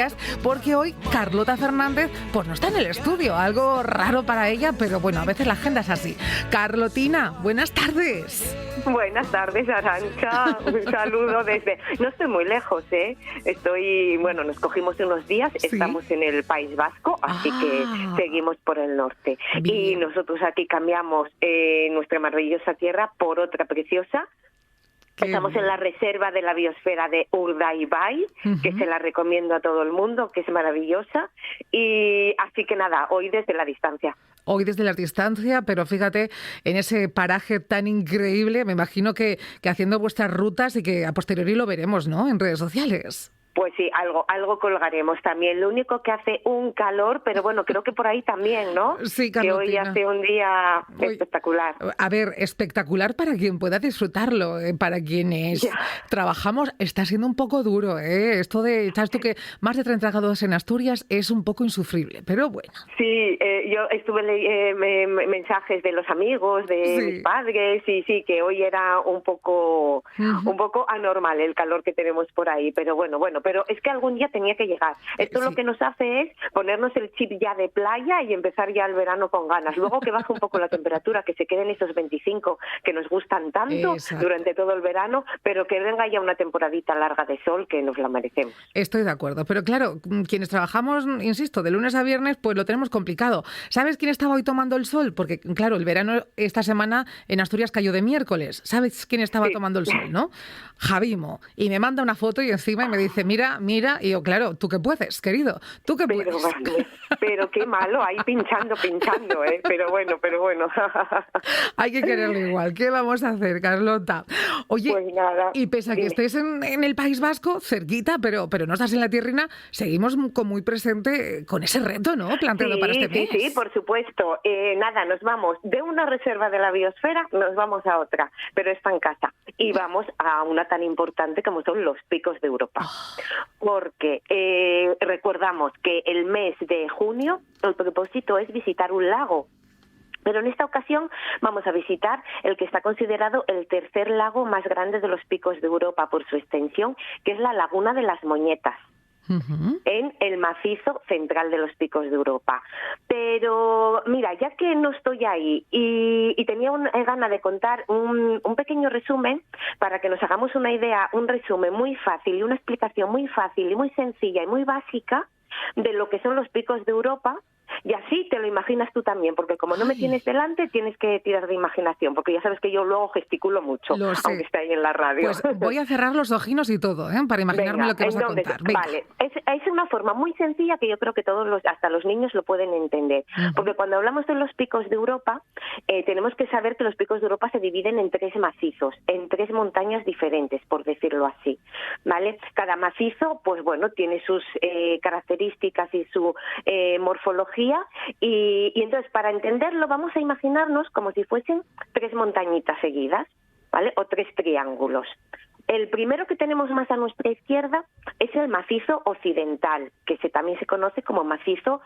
Asturias, porque hoy Carlota Fernández pues no está en el estudio. Algo raro para ella, pero bueno, a veces la agenda es así. Carlotina, buenas tardes. Buenas tardes, Arantxa. Un saludo desde... No estoy muy lejos, ¿eh? Nos cogimos unos días, ¿sí? Estamos en el País Vasco, así que seguimos por el norte. Bien. Y nosotros aquí cambiamos nuestra maravillosa tierra por otra preciosa. Estamos en la reserva de la biosfera de Urdaibai, que se la recomiendo a todo el mundo, que es maravillosa. Y así que nada, hoy desde la distancia. Hoy desde la distancia, pero fíjate, en ese paraje tan increíble, me imagino que haciendo vuestras rutas y que a posteriori lo veremos, ¿no?, en redes sociales. Pues sí, algo colgaremos también. Lo único que hace un calor, pero bueno, creo que por ahí también, ¿no? Sí, Carlotina. Que hoy hace un día espectacular. A ver, espectacular para quien pueda disfrutarlo, para quienes trabajamos. Está siendo un poco duro, ¿eh? Esto de, ¿sabes tú que más de 30 grados en Asturias es un poco insufrible? Pero bueno. Sí, yo estuve leyendo mensajes de los amigos, de mis padres, y sí, que hoy era un poco anormal el calor que tenemos por ahí, pero bueno, pero es que algún día tenía que llegar. Esto lo que nos hace es ponernos el chip ya de playa y empezar ya el verano con ganas. Luego que baje un poco la temperatura, que se queden esos 25 que nos gustan tanto durante todo el verano, pero que venga ya una temporadita larga de sol que nos la merecemos. Estoy de acuerdo, pero claro, quienes trabajamos, insisto, de lunes a viernes, pues lo tenemos complicado. ¿Sabes quién estaba hoy tomando el sol? Porque claro, el verano esta semana en Asturias cayó de miércoles. ¿Sabes quién estaba tomando el sol, no? Javimo. Y me manda una foto y encima me dice, mira, y yo, claro, tú qué puedes, querido, tú qué puedes. Pero qué malo, ahí pinchando, ¿eh? Pero bueno. Hay que quererlo igual. ¿Qué vamos a hacer, Carlota? Oye, pues nada, y pese a que estés en el País Vasco, cerquita, pero no estás en la tierrina, seguimos con muy presente con ese reto, ¿no?, planteado para este mes. Sí, por supuesto. Nos vamos de una reserva de la biosfera, nos vamos a otra, pero está en casa. Y vamos a una tan importante como son los Picos de Europa. Porque recordamos que el mes de junio el propósito es visitar un lago. Pero en esta ocasión vamos a visitar el que está considerado el tercer lago más grande de los Picos de Europa por su extensión, que es la Laguna de las Moñetas. En el macizo central de los Picos de Europa. Pero mira, ya que no estoy ahí y tenía ganas de contar un pequeño resumen para que nos hagamos una idea, un resumen muy fácil y una explicación muy fácil y muy sencilla y muy básica de lo que son los Picos de Europa. Y así te lo imaginas tú también, porque como no me tienes delante, tienes que tirar de imaginación, porque ya sabes que yo luego gesticulo mucho, aunque esté ahí en la radio. Pues voy a cerrar los ojinos y todo, para imaginarme lo que vas a contar. Venga. Vale, es una forma muy sencilla que yo creo que hasta los niños lo pueden entender, porque cuando hablamos de los Picos de Europa, tenemos que saber que los Picos de Europa se dividen en 3 macizos, en 3 montañas diferentes, por decirlo así, ¿vale? Cada macizo, pues bueno, tiene sus características y su morfología. Y entonces, para entenderlo, vamos a imaginarnos como si fuesen 3 montañitas seguidas, ¿vale? O 3 triángulos. El primero que tenemos más a nuestra izquierda es el macizo occidental, que también se conoce como macizo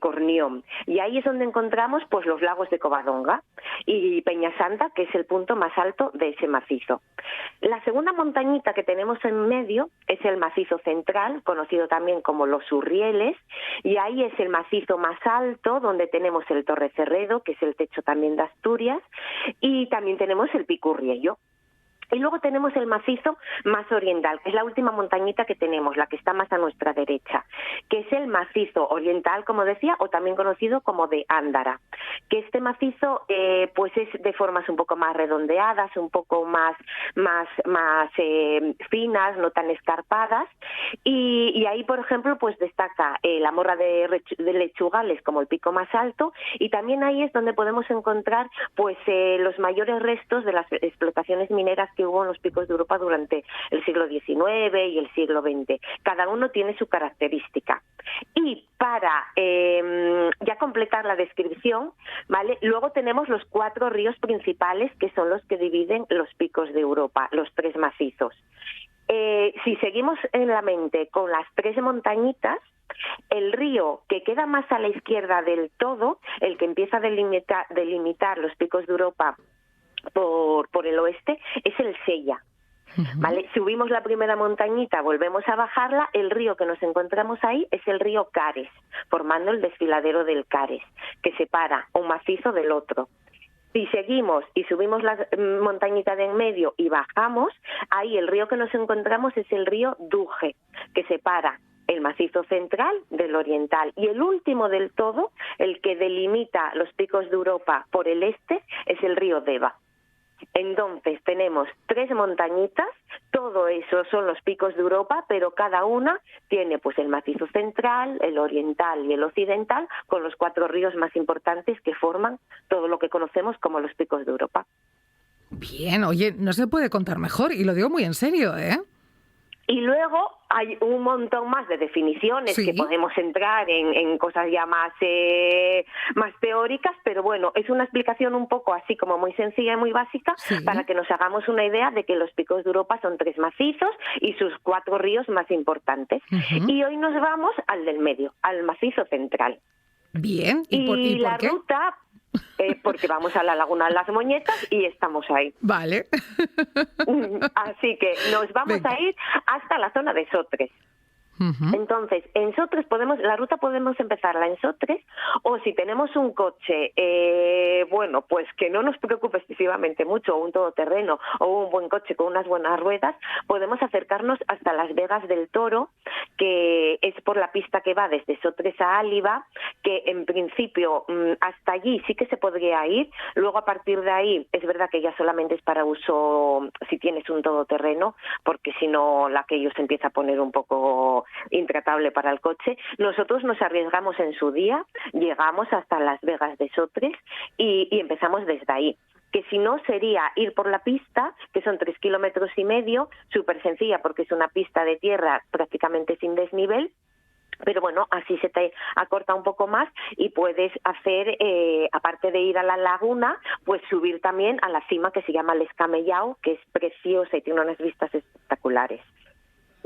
Cornión. Y ahí es donde encontramos pues los lagos de Covadonga y Peñasanta, que es el punto más alto de ese macizo. La segunda montañita que tenemos en medio es el macizo central, conocido también como los Urrieles, y ahí es el macizo más alto, donde tenemos el Torre Cerredo, que es el techo también de Asturias, y también tenemos el Pico Urriello. Y luego tenemos el macizo más oriental, que es la última montañita que tenemos, la que está más a nuestra derecha, que es el macizo oriental, como decía, o también conocido como de Ándara, que este macizo pues es de formas un poco más redondeadas, un poco más finas, no tan escarpadas, y ahí, por ejemplo, pues destaca la Morra de Lechugales como el pico más alto, y también ahí es donde podemos encontrar pues los mayores restos de las explotaciones mineras que hubo en los Picos de Europa durante el siglo XIX y el siglo XX. Cada uno tiene su característica. Y para ya completar la descripción, ¿vale? Luego tenemos los 4 ríos principales, que son los que dividen los Picos de Europa, los 3 macizos. Si seguimos en la mente con las 3 montañitas, el río que queda más a la izquierda del todo, el que empieza a delimitar los Picos de Europa por el oeste, es el Sella. ¿Vale? Subimos la primera montañita, volvemos a bajarla, el río que nos encontramos ahí es el río Cares, formando el desfiladero del Cares, que separa un macizo del otro. Si seguimos y subimos la montañita de en medio y bajamos, ahí el río que nos encontramos es el río Duje, que separa el macizo central del oriental. Y el último del todo, el que delimita los picos de Europa por el este, es el río Deva. Entonces tenemos 3 montañitas, todo eso son los picos de Europa, pero cada una tiene pues el macizo central, el oriental y el occidental, con los 4 ríos más importantes que forman todo lo que conocemos como los picos de Europa. Bien, oye, no se puede contar mejor, y lo digo muy en serio, ¿eh? Y luego hay un montón más de definiciones que podemos entrar en cosas ya más teóricas, pero bueno, es una explicación un poco así como muy sencilla y muy básica para que nos hagamos una idea de que los picos de Europa son 3 macizos y sus 4 ríos más importantes. Y hoy nos vamos al del medio, al macizo central. Bien, ¿y por la qué? Ruta... porque vamos a la Laguna de las Moñetas y estamos ahí. Vale. Así que nos vamos a ir hasta la zona de Sotres. Entonces, en Sotres la ruta podemos empezarla en Sotres, o si tenemos un coche, bueno, pues que no nos preocupe excesivamente mucho, un todoterreno o un buen coche con unas buenas ruedas, podemos acercarnos hasta Las Vegas del Toro, que es por la pista que va desde Sotres a Áliva, que en principio hasta allí sí que se podría ir. Luego a partir de ahí es verdad que ya solamente es para uso si tienes un todoterreno, porque si no aquello se empieza a poner un poco intratable para el coche. Nosotros nos arriesgamos en su día, llegamos hasta Las Vegas de Sotres y empezamos desde ahí. Que si no sería ir por la pista, que son 3,5 kilómetros, súper sencilla porque es una pista de tierra prácticamente sin desnivel, pero bueno, así se te acorta un poco más y puedes hacer, aparte de ir a la laguna, pues subir también a la cima que se llama Les Camellao, que es preciosa y tiene unas vistas espectaculares.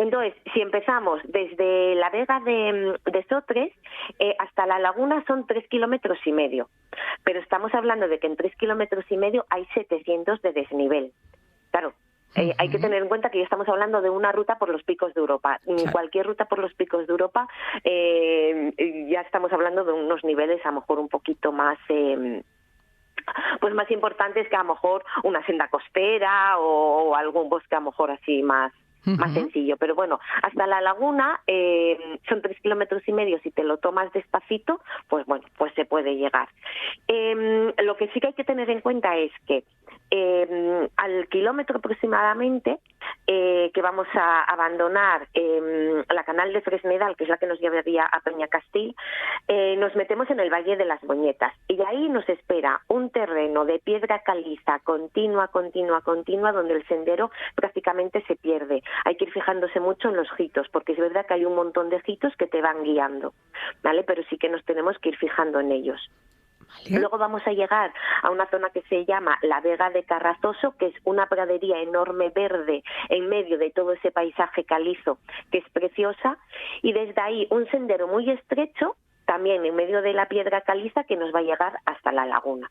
Entonces, si empezamos desde la Vega de Sotres hasta la laguna son 3,5 kilómetros, pero estamos hablando de que en 3,5 kilómetros hay 700 de desnivel. Claro, hay que tener en cuenta que ya estamos hablando de una ruta por los picos de Europa. Cualquier ruta por los picos de Europa ya estamos hablando de unos niveles a lo mejor un poquito más... pues más importantes que a lo mejor una senda costera o algún bosque a lo mejor así más sencillo, pero bueno, hasta la laguna son 3,5 kilómetros, si te lo tomas despacito, pues bueno, pues se puede llegar. Lo que sí que hay que tener en cuenta es que al kilómetro aproximadamente que vamos a abandonar la canal de Fresnedal, que es la que nos llevaría a Peñacastil, nos metemos en el Valle de las Moñetas y ahí nos espera un terreno de piedra caliza continua, donde el sendero prácticamente se pierde. Hay que ir fijándose mucho en los jitos, porque es verdad que hay un montón de jitos que te van guiando, ¿vale? Pero sí que nos tenemos que ir fijando en ellos. Vale. Luego vamos a llegar a una zona que se llama la Vega de Carrazoso, que es una pradería enorme verde en medio de todo ese paisaje calizo, que es preciosa, y desde ahí un sendero muy estrecho, también en medio de la piedra caliza, que nos va a llegar hasta la laguna.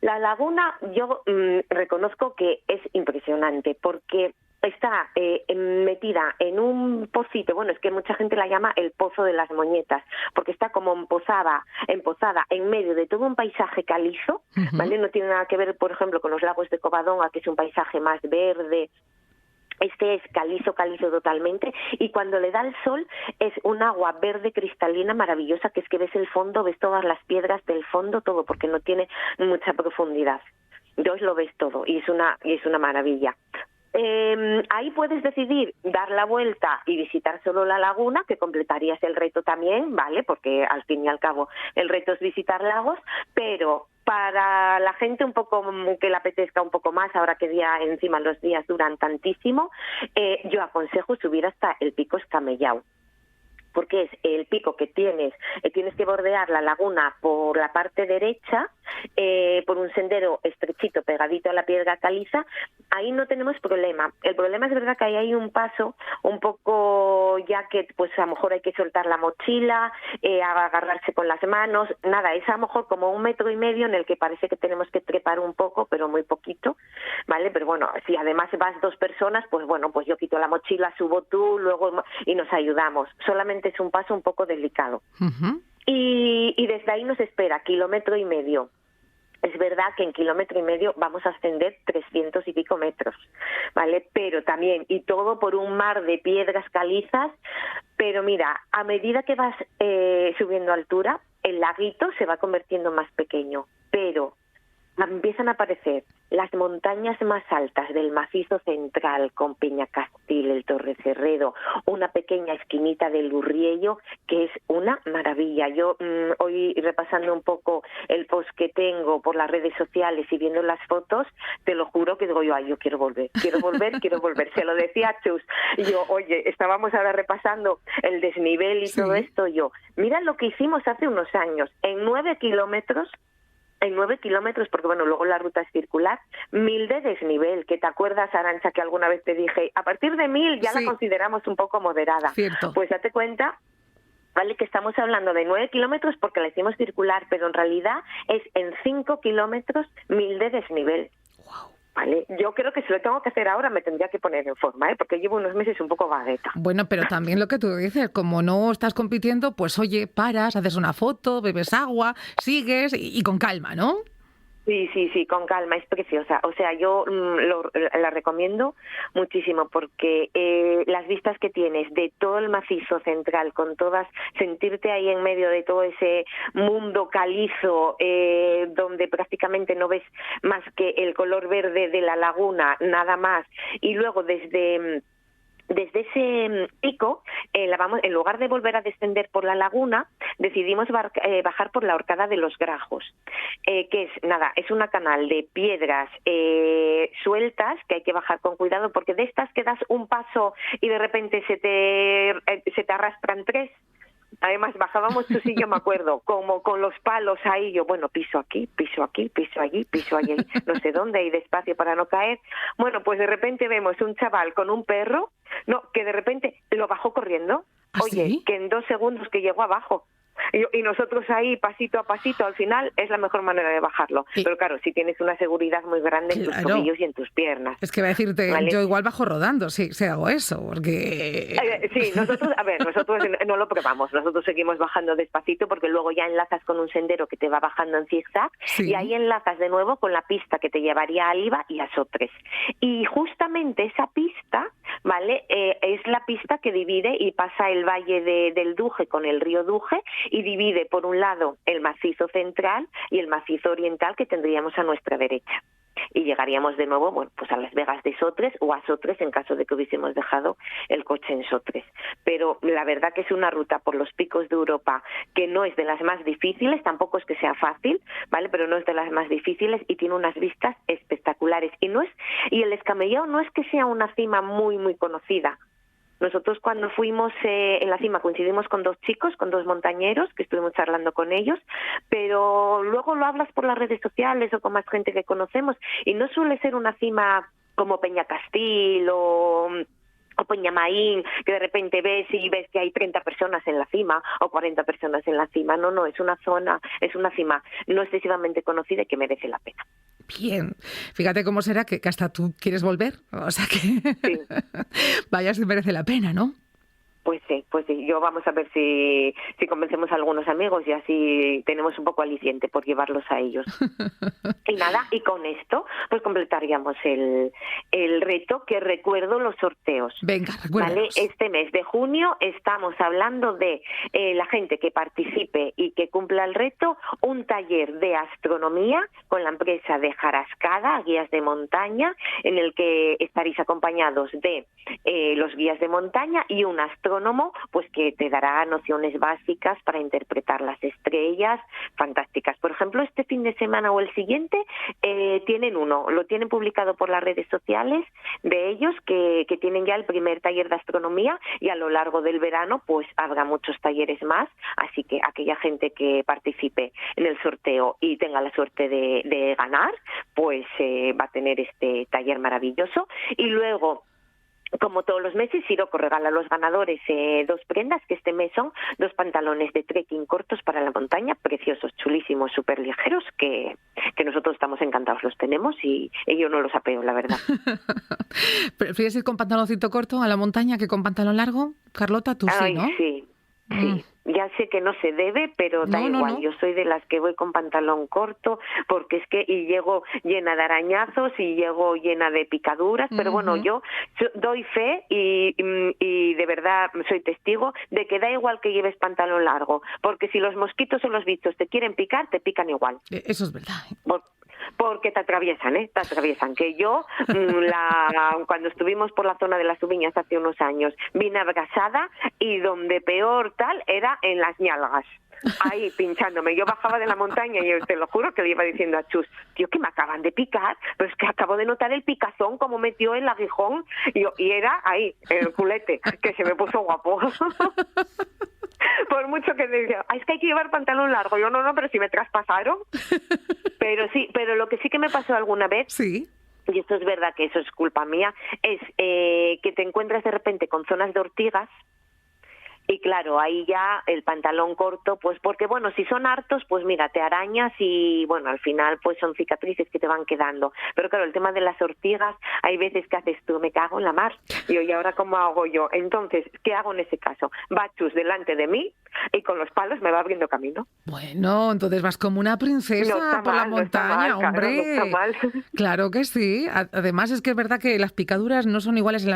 La laguna yo reconozco que es impresionante, porque está metida en un pocito, bueno, es que mucha gente la llama el Pozo de las Moñetas, porque está como empozada en medio de todo un paisaje calizo, ¿vale? No tiene nada que ver, por ejemplo, con los lagos de Covadonga, que es un paisaje más verde. Este es calizo totalmente, y cuando le da el sol es un agua verde cristalina maravillosa, que es que ves el fondo, ves todas las piedras del fondo, todo, porque no tiene mucha profundidad. Entonces lo ves todo y es una maravilla. Ahí puedes decidir dar la vuelta y visitar solo la laguna, que completarías el reto también, ¿vale? Porque al fin y al cabo el reto es visitar lagos, pero para la gente un poco que le apetezca un poco más, ahora que encima los días duran tantísimo, yo aconsejo subir hasta el Pico Escamellao. porque es el pico que tienes que bordear la laguna por la parte derecha, por un sendero estrechito pegadito a la piedra caliza. Ahí no tenemos problema. El problema es verdad que ahí hay un paso un poco, ya que pues a lo mejor hay que soltar la mochila, agarrarse con las manos, nada, es a lo mejor como 1,5 metros en el que parece que tenemos que trepar un poco, pero muy poquito, ¿vale? Pero bueno, si además vas 2 personas, pues bueno, pues yo quito la mochila, subo tú, luego y nos ayudamos. Solamente es un paso un poco delicado. Ujú. Y desde ahí nos espera 1,5 kilómetros. Es verdad que en 1,5 kilómetros vamos a ascender 300 y pico metros, ¿vale? Pero también, y todo por un mar de piedras calizas, pero mira, a medida que vas subiendo altura, el laguito se va convirtiendo más pequeño, pero empiezan a aparecer las montañas más altas del macizo central, con Peñacastil, el Torrecerredo, una pequeña esquinita del Urriello, que es una maravilla. Yo hoy, repasando un poco el post que tengo por las redes sociales y viendo las fotos, te lo juro que digo yo, ay, yo quiero volver. Se lo decía a Chus. Y yo, oye, estábamos ahora repasando el desnivel y todo esto, yo, mira lo que hicimos hace unos años, en 9 kilómetros, porque bueno, luego la ruta es circular, 1.000 de desnivel, que te acuerdas, Arantxa, que alguna vez te dije, a partir de 1.000 ya la consideramos un poco moderada. Cierto. Pues date cuenta, vale, que estamos hablando de 9 kilómetros porque la hicimos circular, pero en realidad es en 5 kilómetros 1.000 de desnivel. Wow. Vale, yo creo que si lo tengo que hacer ahora me tendría que poner en forma, porque llevo unos meses un poco vagueta. Bueno, pero también lo que tú dices, como no estás compitiendo, pues oye, paras, haces una foto, bebes agua, sigues y con calma, ¿no? Sí, con calma, es preciosa. O sea, yo la recomiendo muchísimo porque las vistas que tienes de todo el macizo central, con todas, sentirte ahí en medio de todo ese mundo calizo, donde prácticamente no ves más que el color verde de la laguna, nada más, y luego desde ese pico, en lugar de volver a descender por la laguna, decidimos bajar por la Horcada de los Grajos, que es una canal de piedras sueltas que hay que bajar con cuidado, porque de estas que das un paso y de repente se te arrastran 3. Además, bajábamos tú y yo, me acuerdo, como con los palos ahí, yo, bueno, piso aquí, piso allí, no sé dónde, y despacio para no caer. Bueno, pues de repente vemos un chaval con un perro, que de repente lo bajó corriendo. ¿Ah, Oye, sí? que en 2 segundos que llegó abajo. Y nosotros ahí, pasito a pasito, al final es la mejor manera de bajarlo. Pero claro, si tienes una seguridad muy grande en tus tobillos y en tus piernas. Es que voy a decirte, ¿vale? yo igual bajo rodando si hago eso, porque... Sí, nosotros no lo probamos, nosotros seguimos bajando despacito porque luego ya enlazas con un sendero que te va bajando en zigzag, y ahí enlazas de nuevo con la pista que te llevaría a Aliva y a Sotres. Y justamente esa pista, ¿vale? Es la pista que divide y pasa el valle del Duje con el río Duje, y divide por un lado el macizo central y el macizo oriental que tendríamos a nuestra derecha. Y llegaríamos de nuevo, bueno, pues a Las Vegas de Sotres o a Sotres en caso de que hubiésemos dejado el coche en Sotres. Pero la verdad que es una ruta por los picos de Europa que no es de las más difíciles, tampoco es que sea fácil, ¿vale? Pero no es de las más difíciles y tiene unas vistas espectaculares. Y el Escamellao no es que sea una cima muy, muy conocida. Nosotros cuando fuimos en la cima coincidimos con 2 chicos, con 2 montañeros, que estuvimos charlando con ellos, pero luego lo hablas por las redes sociales o con más gente que conocemos, y no suele ser una cima como Peñacastil o Peñamaín, que de repente ves que hay 30 personas en la cima o 40 personas en la cima. No, es una cima no excesivamente conocida y que merece la pena. Bien, fíjate cómo será que hasta tú quieres volver, o sea que Sí. vaya si merece la pena, ¿no? Pues sí, yo vamos a ver si convencemos a algunos amigos y así tenemos un poco aliciente por llevarlos a ellos. Y nada, y con esto pues completaríamos el reto, que recuerdo los sorteos. Venga, recuérdanos. ¿Vale? Este mes de junio estamos hablando de la gente que participe y que cumpla el reto, un taller de astronomía con la empresa de Jarascada, guías de montaña, en el que estaréis acompañados de los guías de montaña y un astrónomo astrónomo, pues que te dará nociones básicas para interpretar las estrellas, fantásticas. Por ejemplo, este fin de semana o el siguiente lo tienen publicado por las redes sociales de ellos, que tienen ya el primer taller de astronomía, y a lo largo del verano pues habrá muchos talleres más, así que aquella gente que participe en el sorteo y tenga la suerte de ganar, pues va a tener este taller maravilloso. Y luego, como todos los meses, Siroco regala a los ganadores 2 prendas, que este mes son 2 pantalones de trekking cortos para la montaña, preciosos, chulísimos, súper ligeros, que nosotros estamos encantados, los tenemos y yo no los apeo, la verdad. ¿Prefieres ir con pantaloncito corto a la montaña que con pantalón largo? Carlota, tú sí, ¿no? Sí. Ya sé que no se debe, pero da igual. No. Yo soy de las que voy con pantalón corto, porque es que y llego llena de arañazos y llego llena de picaduras, pero bueno, yo doy fe y de verdad soy testigo de que da igual que lleves pantalón largo, porque si los mosquitos o los bichos te quieren picar, te pican igual. Eso es verdad. Porque te atraviesan, te atraviesan. Que yo, cuando estuvimos por la zona de las Ubiñas hace unos años, vine abrasada y donde peor tal era en las ñalgas. Ahí pinchándome. Yo bajaba de la montaña y yo te lo juro que le iba diciendo a Chus, tío, que me acaban de picar, pero es que acabo de notar el picazón como metió el aguijón y era ahí, en el culete, que se me puso guapo. Por mucho que me decía, es que hay que llevar pantalón largo. Yo no, pero si me traspasaron. Pero lo que sí que me pasó alguna vez, sí, y esto es verdad que eso es culpa mía, es que te encuentras de repente con zonas de ortigas. Y claro, ahí ya el pantalón corto, pues porque bueno, si son hartos, pues mira, te arañas y bueno, al final pues son cicatrices que te van quedando. Pero claro, el tema de las ortigas, hay veces que haces tú, me cago en la mar. ¿Y ahora cómo hago yo? Entonces, ¿qué hago en ese caso? Va Chus delante de mí y con los palos me va abriendo camino. Bueno, entonces vas como una princesa por la montaña, hombre. No está mal. Claro que sí. Además es que es verdad que las picaduras no son iguales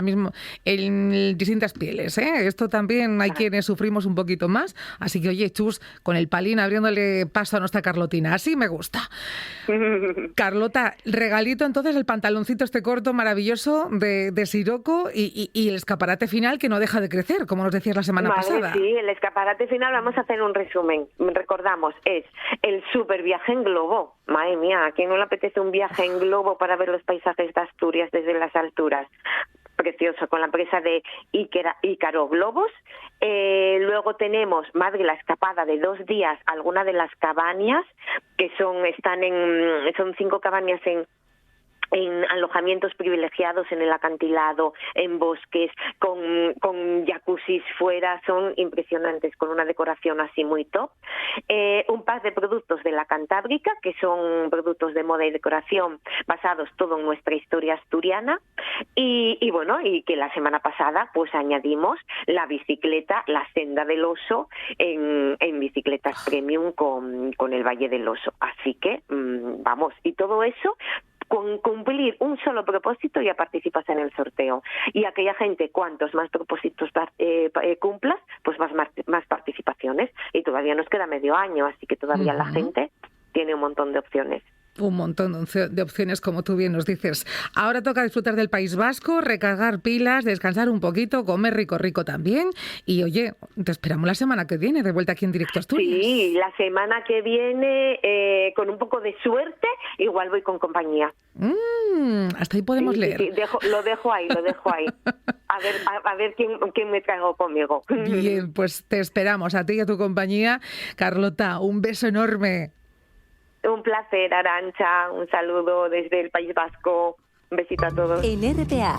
en distintas pieles, ¿eh? Esto también hay quienes sufrimos un poquito más. Así que, oye, Chus, con el palín abriéndole paso a nuestra Carlotina. Así me gusta. Carlota, regalito entonces el pantaloncito este corto maravilloso de Siroco y el escaparate final que no deja de crecer, como nos decías la semana pasada. Sí, el escaparate final, vamos a hacer un resumen. Recordamos, es el super viaje en globo. Madre mía, ¿a quién no le apetece un viaje en globo para ver los paisajes de Asturias desde las alturas? Precioso, con la empresa de Ícaro Globos. Luego tenemos, madre, la escapada de 2 días a alguna de las cabañas, que son 5 cabañas en alojamientos privilegiados en el acantilado, en bosques, con jacuzzis fuera, son impresionantes, con una decoración así muy top. Un par de productos de la Cantábrica, que son productos de moda y decoración basados todo en nuestra historia asturiana. Y bueno, y que la semana pasada pues añadimos la bicicleta, la Senda del Oso, en bicicletas premium con el Valle del Oso. Así que, vamos, y todo eso con cumplir un solo propósito ya participas en el sorteo. Y aquella gente, cuantos más propósitos cumplas, pues más participaciones. Y todavía nos queda medio año, así que todavía la gente tiene un montón de opciones. Un montón de opciones, como tú bien nos dices. Ahora toca disfrutar del País Vasco, recargar pilas, descansar un poquito, comer rico también. Y oye, te esperamos la semana que viene, de vuelta aquí en Directo a Asturias. Sí, la semana que viene, con un poco de suerte, igual voy con compañía. Hasta ahí podemos leer. Sí, lo dejo ahí. A ver quién me traigo conmigo. Bien, pues te esperamos a ti y a tu compañía. Carlota, un beso enorme. Un placer, Arantxa. Un saludo desde el País Vasco. Un besito a todos. En RPA.